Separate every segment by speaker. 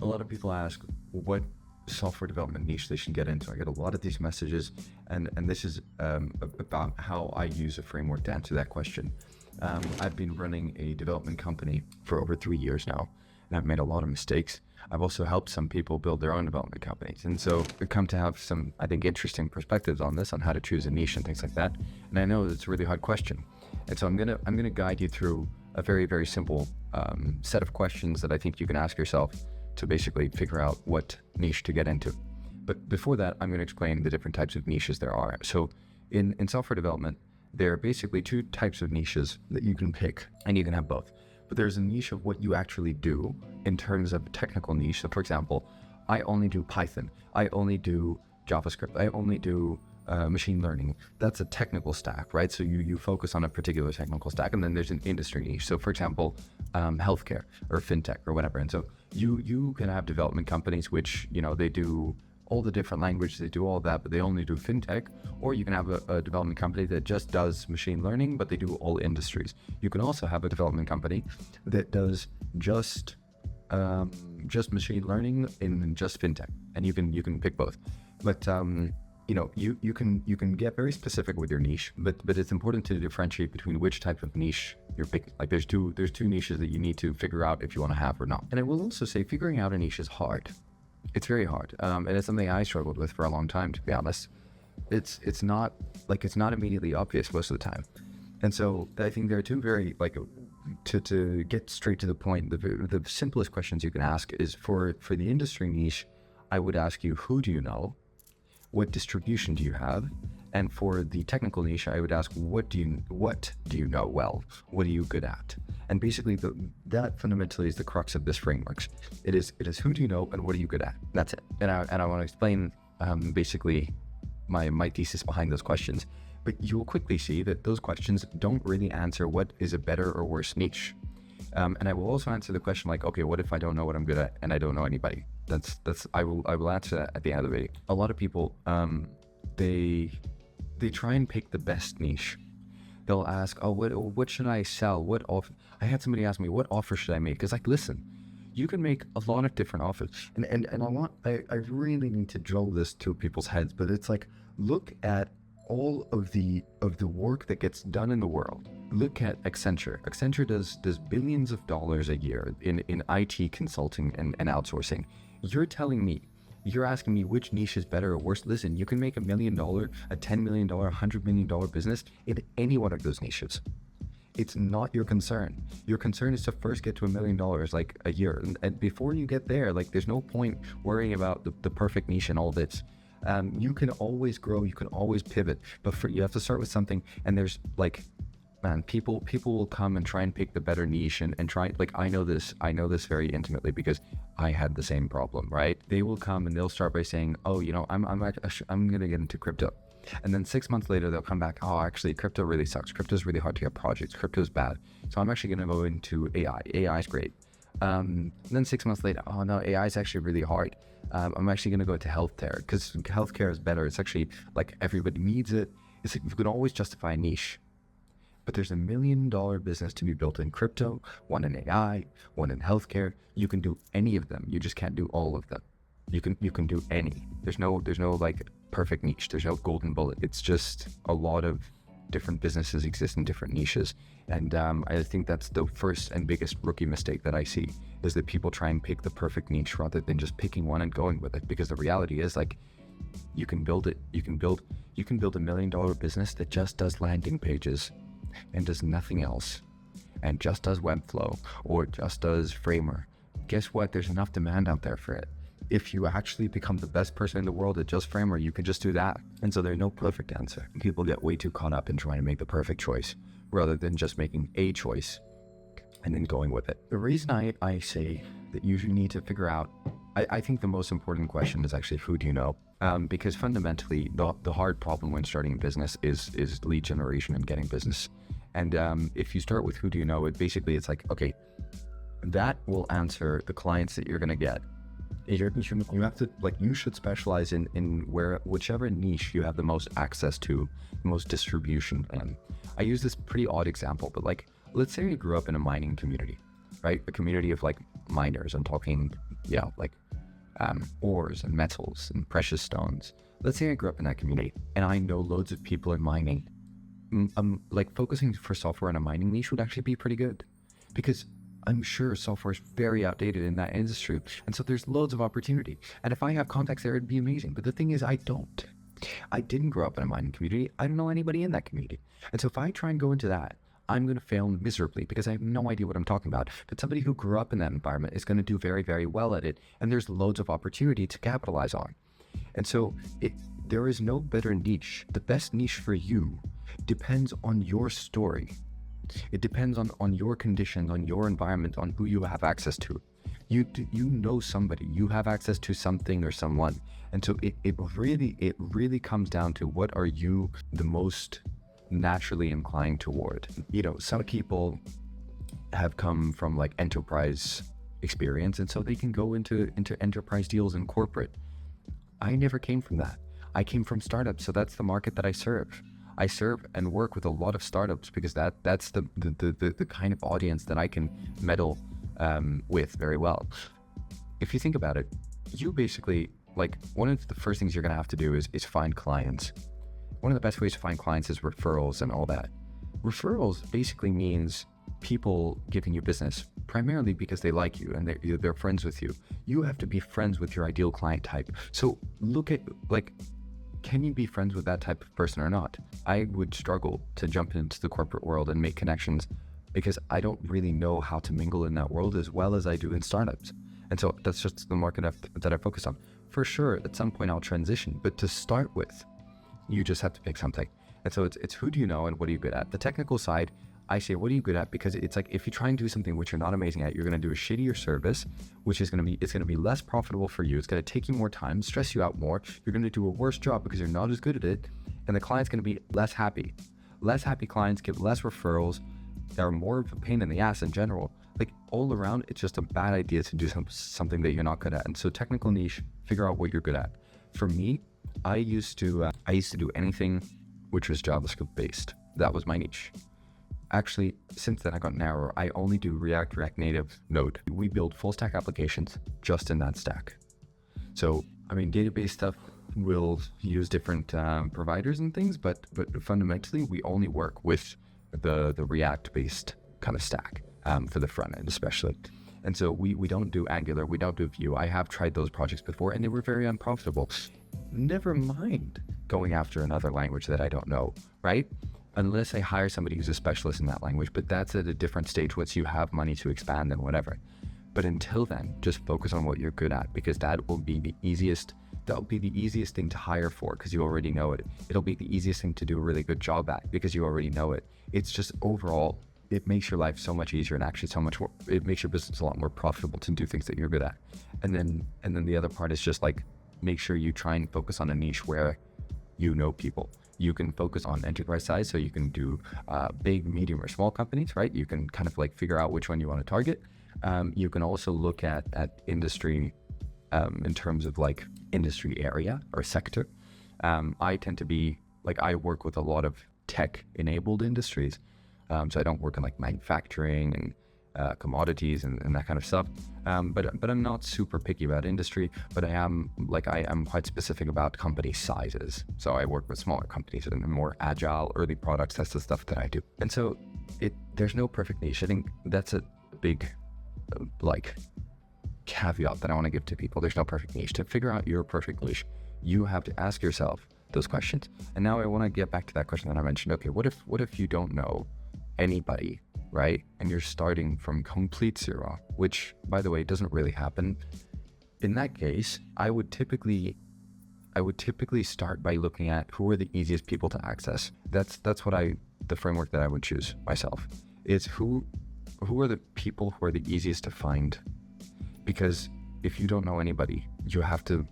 Speaker 1: A lot of people ask what software development niche they should get into. I get a lot of these messages, and this is about how I use a framework to answer that question. I've been running a development company for over 3 years now, and I've made a lot of mistakes. I've also helped some people build their own development companies. And so I've come to have some, I think, interesting perspectives on this, on how to choose a niche and things like that. And I know it's a really hard question. And so I'm gonna guide you through a very, very simple set of questions that I think you can ask yourself to basically figure out what niche to get into. But before that, I'm gonna explain the different types of niches there are. So in software development, there are basically two types of niches that you can pick, and you can have both. But there's a niche of what you actually do in terms of technical niche. So for example, I only do Python, I only do JavaScript, I only do machine learning. That's a technical stack, right? So you focus on a particular technical stack, and then there's an industry niche. So for example, healthcare or fintech or whatever. And so you can have development companies which, they do all the different languages, they do all that, but they only do fintech. Or you can have a development company that just does machine learning, but they do all industries. You can also have a development company that does just machine learning in just fintech, and you can pick both. But you can get very specific with your niche, but it's important to differentiate between which type of niche you're picking. Like there's two niches that you need to figure out if you want to have or not. And I will also say figuring out a niche is hard. It's very hard, and it's something I struggled with for a long time, to be honest. It's not immediately obvious most of the time, and so I think there are two very to get straight to the point. The simplest questions you can ask is for the industry niche. I would ask you, who do you know? What distribution do you have? And for the technical niche, I would ask, what do you know well? What are you good at? And basically, that fundamentally is the crux of this framework. It is who do you know and what are you good at? That's it. And I want to explain basically my thesis behind those questions. But you will quickly see that those questions don't really answer what is a better or worse niche. And I will also answer the question like, okay, what if I don't know what I'm good at and I don't know anybody? I will answer that at the end of the video. A lot of people, they try and pick the best niche. They'll ask, oh, what should I sell? I had somebody ask me, what offer should I make? It's like, listen, you can make a lot of different offers. And I really need to drill this to people's heads, but it's like, look at all of the work that gets done in the world. Look at Accenture. Accenture does billions of dollars a year in IT consulting and outsourcing. You're asking me which niche is better or worse. Listen, you can make $1 million, a $10 million, $100 million business in any one of those niches. It's not your concern. Your concern is to first get to $1 million like a year. And before you get there, like there's no point worrying about the perfect niche and all this. You can always grow, you can always pivot, but you have to start with something. And there's people will come and try and pick the better niche and try, like, I know this very intimately because I had the same problem, right? They will come and they'll start by saying, oh, I'm going to get into crypto. And then 6 months later, they'll come back, oh, actually, crypto really sucks. Crypto is really hard to get projects. Crypto is bad. So I'm actually going to go into AI. AI is great. Then 6 months later, oh no, AI is actually really hard. I'm actually going to go to healthcare because healthcare is better. It's actually like everybody needs it. It's like you can always justify a niche. But there's $1 million business to be built in crypto, one in AI, one in healthcare. You can do any of them. You just can't do all of them. You can do any. There's no like perfect niche. There's no golden bullet. It's just a lot of different businesses exist in different niches. And I think that's the first and biggest rookie mistake that I see, is that people try and pick the perfect niche rather than just picking one and going with it. Because the reality is, like, you can build it. You can build a $1 million business that just does landing pages and does nothing else, and just does Webflow or just does Framer. Guess what? There's enough demand out there for it. If you actually become the best person in the world at just Framer, you can just do that. And so there's no perfect answer. People get way too caught up in trying to make the perfect choice rather than just making a choice and then going with it. The reason I say that you need to figure out, I think the most important question is actually, who do you know? Because fundamentally, the hard problem when starting a business is lead generation and getting business. And if you start with who do you know, it's like, okay, that will answer the clients that you're going to get. You have to, like, you should specialize in whichever niche you have the most access to, the most distribution. And I use this pretty odd example, but like, let's say you grew up in a mining community, right? A community of like miners. I'm talking, like ores and metals and precious stones. Let's say I grew up in that community and I know loads of people in mining. Like focusing for software in a mining niche would actually be pretty good, because I'm sure software is very outdated in that industry. And so there's loads of opportunity. And if I have contacts there, it'd be amazing. But the thing is, I don't. I didn't grow up in a mining community. I don't know anybody in that community. And so if I try and go into that, I'm going to fail miserably because I have no idea what I'm talking about. But somebody who grew up in that environment is going to do very, very well at it. And there's loads of opportunity to capitalize on. And so there is no better niche. The best niche for you depends on your story. It depends on your conditions, on your environment, on who you have access to. You know somebody, you have access to something or someone. And so it really comes down to what are you the most naturally inclined toward. Some people have come from like enterprise experience, and so they can go into enterprise deals in corporate. I never came from that. I came from startups, so that's the market that I serve. I serve and work with a lot of startups because that's the kind of audience that I can meddle with very well. If you think about it, you basically, like, one of the first things you're going to have to do is find clients. One of the best ways to find clients is referrals and all that. Referrals basically means people giving you business, primarily because they like you and they're friends with you. You have to be friends with your ideal client type. So look at, like, can you be friends with that type of person or not? I would struggle to jump into the corporate world and make connections because I don't really know how to mingle in that world as well as I do in startups. And so that's just the market that I focus on. For sure, at some point I'll transition, but to start with, you just have to pick something. And so it's who do you know and what are you good at? The technical side, I say, what are you good at? Because it's like, if you try and do something which you're not amazing at, you're going to do a shittier service, which is going to be less profitable for you. It's going to take you more time, stress you out more. You're going to do a worse job because you're not as good at it. And the client's going to be less happy. Less happy clients give less referrals. They're more of a pain in the ass in general. Like, all around, it's just a bad idea to do something that you're not good at. And so technical niche, figure out what you're good at. For me, I used to do anything which was JavaScript based. That was my niche. Actually, since then I got narrower. I only do React Native, Node. We build full stack applications just in that stack. So, I mean, database stuff, we'll use different providers and things, but fundamentally we only work with the React based kind of stack for the front end especially. And so we don't do Angular, we don't do Vue. I have tried those projects before and they were very unprofitable. Never mind going after another language that I don't know, right? Unless I hire somebody who's a specialist in that language, but that's at a different stage once you have money to expand and whatever. But until then, just focus on what you're good at, because that will be the easiest thing to hire for because you already know it. It'll be the easiest thing to do a really good job at because you already know it. It's just overall, it makes your life so much easier and actually so much more, it makes your business a lot more profitable to do things that you're good at. And then the other part is just like, make sure you try and focus on a niche where you know people. You can focus on enterprise size, so you can do big, medium, or small companies, right? You can kind of like figure out which one you want to target. You can also look at industry in terms of like industry area or sector. I tend to be like, I work with a lot of tech-enabled industries, so I don't work in like manufacturing and commodities and that kind of stuff. But I'm not super picky about industry, but I am quite specific about company sizes. So I work with smaller companies and more agile, early products. That's the stuff that I do. And so there's no perfect niche. I think that's a big caveat that I want to give to people. There's no perfect niche. To figure out your perfect niche, you have to ask yourself those questions. And now I want to get back to that question that I mentioned. Okay, what if you don't know anybody, right? And you're starting from complete zero, which, by the way, doesn't really happen. In that case, I would typically start by looking at who are the easiest people to access. That's the framework that I would choose myself. Is who are the people who are the easiest to find? Because if you don't know anybody, you have to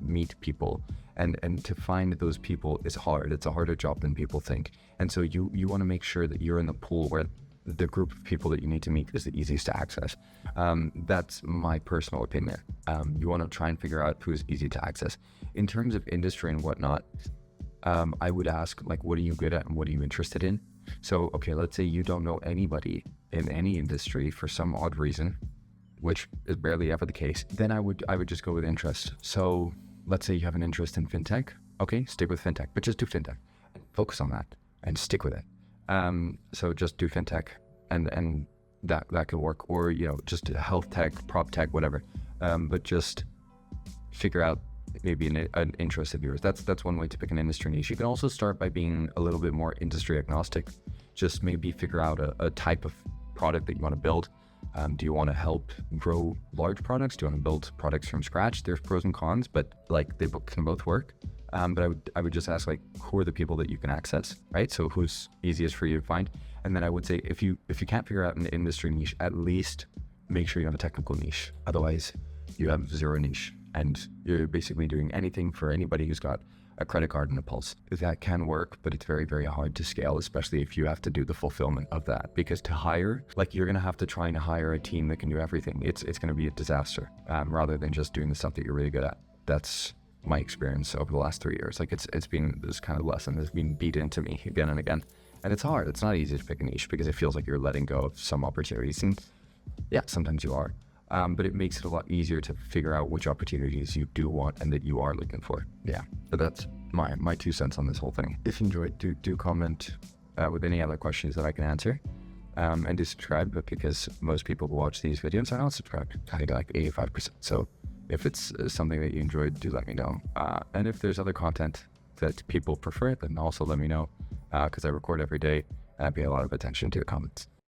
Speaker 1: meet people, and to find those people is hard. It's a harder job than people think. And so you want to make sure that you're in the pool where the group of people that you need to meet is the easiest to access. That's my personal opinion. You want to try and figure out who's easy to access. In terms of industry and whatnot, I would ask, like, what are you good at and what are you interested in? So, okay, let's say you don't know anybody in any industry for some odd reason. which is barely ever the case, then I would just go with interest. So let's say you have an interest in fintech. Okay, stick with fintech, but just do fintech and focus on that and stick with it. So just do fintech and that could work, or, you know, just health tech, prop tech, whatever. But just figure out maybe an interest of yours. That's one way to pick an industry niche. You can also start by being a little bit more industry agnostic. Just maybe figure out a type of product that you want to build. Do you want to help grow large products? Do you want to build products from scratch? There's pros and cons, but like they can both work. But I would just ask, like, who are the people that you can access, right? So who's easiest for you to find? And then I would say, if you can't figure out an industry niche, at least make sure you have a technical niche. Otherwise, you have zero niche, and you're basically doing anything for anybody who's got a credit card and a pulse. That can work, but it's very, very hard to scale, especially if you have to do the fulfillment of that. Because to hire, like, you're going to have to try and hire a team that can do everything. It's going to be a disaster, rather than just doing the stuff that you're really good at. That's my experience over the last 3 years. Like, it's been this kind of lesson that's been beat into me again and again. And it's hard. It's not easy to pick a niche because it feels like you're letting go of some opportunities. And yeah, sometimes you are. But it makes it a lot easier to figure out which opportunities you do want and that you are looking for. Yeah, but that's my 2 cents on this whole thing. If you enjoyed, do comment with any other questions that I can answer. And do subscribe, but because most people who watch these videos are not subscribed. I think like 85%. So if it's something that you enjoyed, do let me know. And if there's other content that people prefer, then also let me know, because I record every day and I pay a lot of attention to the comments.